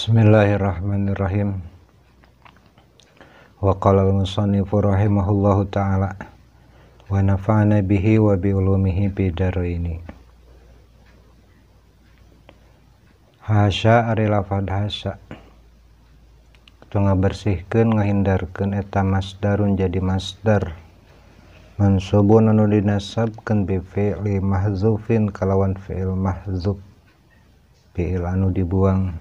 Bismillahirrahmanirrahim. Wa qala al-musannifu rahimahullahu ta'ala wa nafa'ana bihi wa bi ulumihi bidaraini. Hasya ari lafad hasya itu ngabersihkeun ngahindarkeun eta masdarun jadi masdar mansubun anu dinasabkeun bi fi'li mahzufin kalawan fi'il mahzuf, fi'il anu dibuang.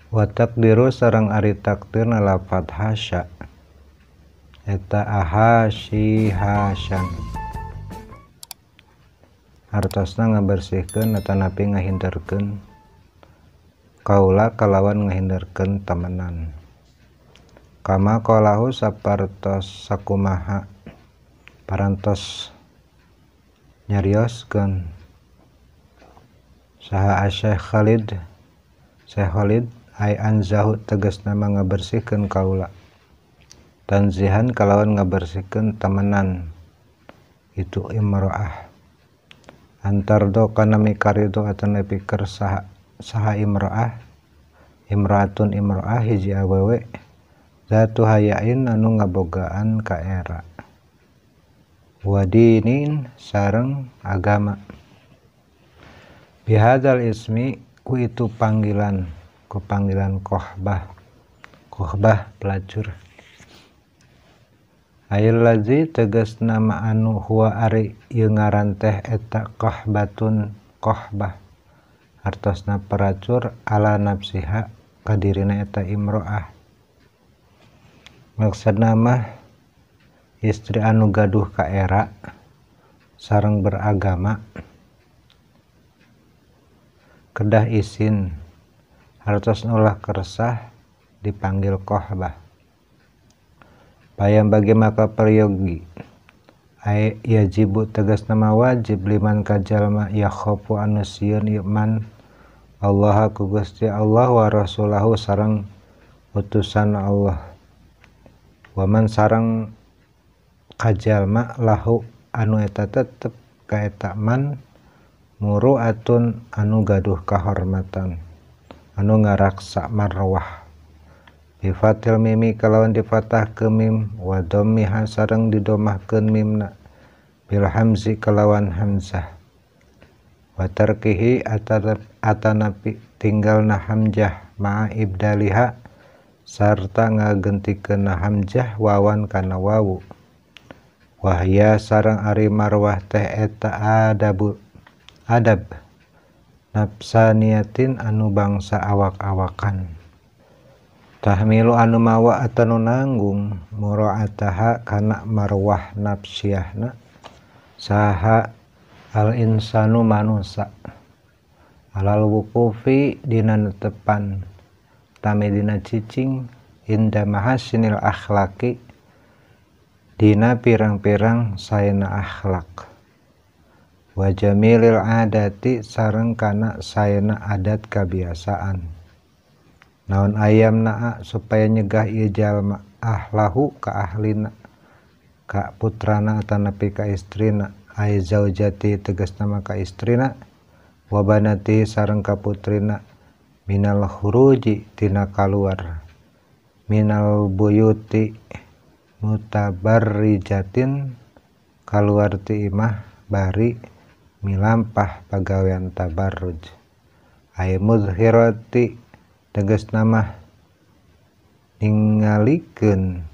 Wa takdiru sareng ari takdirna lafad hasya eta ahasyi hasyan, hartosna ngabersihkeun atanapi ngahindarkeun kaula kalawan ngahindarkeun temenan. Kama qalahu sapartos sakumaha parantos nyarioskeun saha Syekh Khalid ay anzahu tegasna ngabersihkeun kaula, tanzihan kalawan ngabersihkeun temenan itu imro'ah, antardo kana mikarido atanapi keur saha imro'ah, imro'atun imro'ah hiji awewe zatu hayain anu ngabogaan kaera, wadinin sareng agama. Bihadzal ismi ku itu panggilan, ku panggilan kohbah pelacur. Ayil lazi tegas nama anu huwa ari ieu ngaran teh eta kohbatun kohbah, hartosna pelacur ala nafsiha kadirina eta imro'ah. Maksudna mah istri anu gaduh kaera sareng beragama kedah isin hartos ulah kersah dipanggil kohbah. Payam bagi maka peryogi ay yajibu tegas nama wajib liman kajalma yakhofu anu sieun iman Allah ku Gusti Allah wa rasulahu sareng utusan Allah, waman sareng kajalma lahu anu eta tetep ka eta man muru'atun anu gaduh kahormatan anu ngaraksa marwah bifatil mimi kalawan difatah ke mim wa dhammiha sareng didomahkeun mimna bil hamzi kalawan hamzah wa tarkihi atanapi tinggalna hamzah ma'a ibdaliha sarta ngagentikeun hamzah wawan kana wawu. Wahya sareng ari marwah teh eta adab nafsaniyatin anu bangsa awak-awakan, tahmilu anu mawa atau nanggung mura'ataha kana marwah nafsiyahna saha al insanu manusa alal wuqufi dina netepan tami dina cicing inda mahasinil akhlaki dina pirang-pirang saena akhlak wa jamilil adati sareng kana saena adat kebiasaan. Naon ayam naa supaya nyegah ieu jalma ahlahu ka ahlina ka putrana atanapi ka istrina ay zaujati tegas nama ka istrina wa banati sareng ka putrina minal khuruji tina kaluar minal buyuti mutabarrijatin kaluar ti imah bari milampah pagawean tabarruj ay muzhirati tegas nama ningalikeun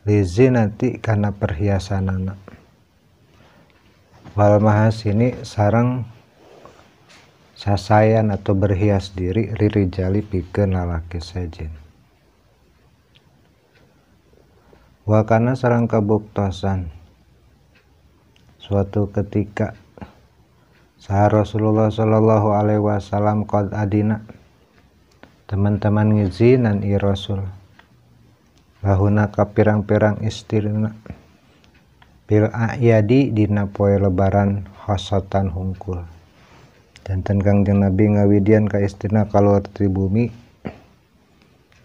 lizinati kana perhiasanana wal mahasini sareng sasayan atau berhias diri ririjali pikeun lalaki sejen. Wa kana sareng kabuktosan suatu ketika saha Rasulullah sallallahu alaihi wasallam qad adina teman-teman ngizinan i Rasul lahuna ka pirang-pirang istrina bil a'yadi dina poe lebaran khosatan hungkul. Danten Kangjeng Nabi ngawidian ka istrina kaluar ti bumi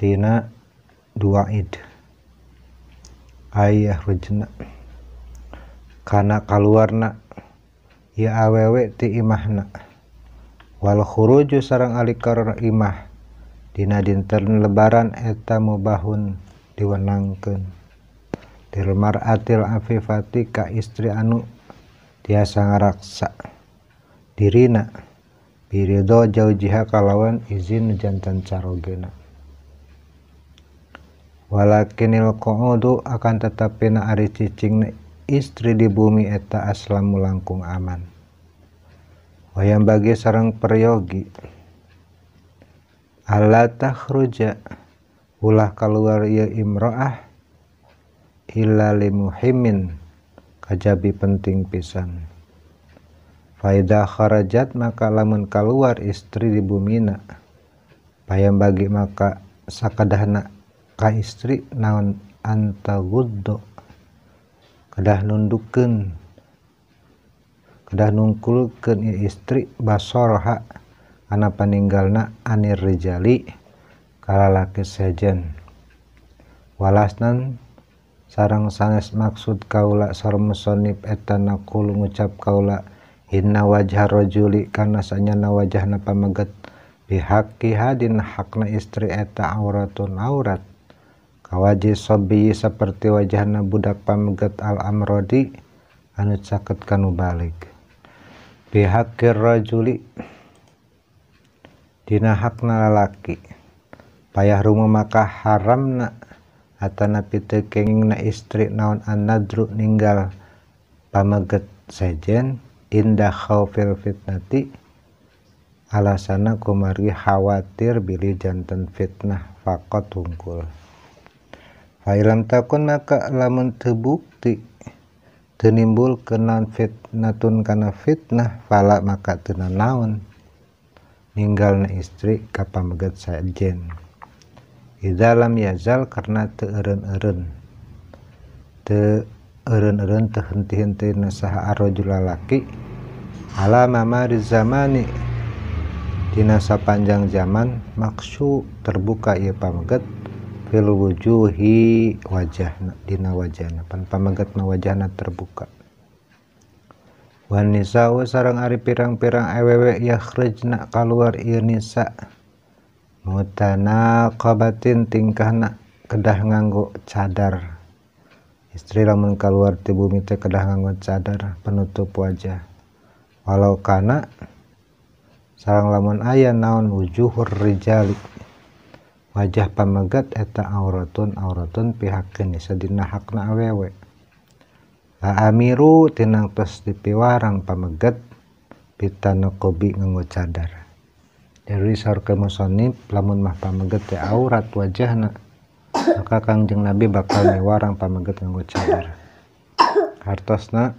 tina dua id ayah rujna kana kaluarna ieu awewe ti imahna wal khuruju sareng alikar imah dina dinten lebaran eta mubahun diwenangkeun lil mar'atil afifati ka istri anu tiasa ngaraksa dirina biridho jaujiha kalawan izin jantan carogena. Walakinil qu'udu akan tetapina ari cicing istri di bumi eta aslamu langkung aman. Wayang bagi sareng peryogi alla takhruja ulah keluar ieu imro'ah illa limuhimin kajabi penting pisan. Faida kharajat maka lamun keluar istri di bumina payang bagi maka sakadahna ka istri naon anta guddo kedah nundukkeun kedah nungkulkeun ieu istri basorha kana paninggalna anir rijali kalalaki sejen walasnan sareng sanes maksud kaula sareng musannif eta naqulu ngucap kaula inna wajha rajuli kana sanyana wajahna pameget bihaqi hadin hakna istri eta auratun aurat kawaji sobi seperti wajahna budak pameget al amrodi anu caket kanu balik bihaqir rajuli dina hakna lalaki payah rumu maka haramna atana piteu kengingna istri naon an-nadru ninggal pameget sejen indah khaufil fitnati alasana kumari khawatir bilih janten fitnah faqat hungkul fa ilam takun maka lamun teu bukti teu nimbulkeun naon fitnatun kana fitnah fala maka teu naon ninggalna istri ka pameget sejen idza lam yazal karena teu eureun-eureun teu henti-hentina saha arrajul lalaki ala mamari zamani dina sapanjang zaman maksud terbuka ieu pameget fil wujuhi wajahna dina wajahna pan pamegetna wajahna terbuka wan nisa'u sareng ari pirang-pirang awewe yakhrajna kaluar ieu nisa mutanaqabatin tingkahna kedah nganggo cadar istri lamun kaluar ti bumi teh kedah nganggo cadar penutup wajah walau kana sareng lamun aya naon wujuhur rijali wajah pameget eta auratun pihakeun sadina hakna awewe la amiru tinang tos dipiwarang pameget pitanaqobi nganggo cadar jadi sareng musannif lamun mah pameget teh aurat wajahna maka Kangjeng Nabi bakal miwarang pameget nganggo cadar hartosna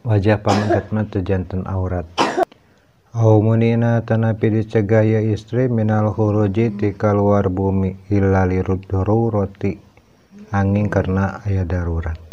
wajah pameget mah teu janten aurat au munina tanapi dicegah ya istri minal khuruji ti kaluar bumi illa lirudururati angin karena aya darurat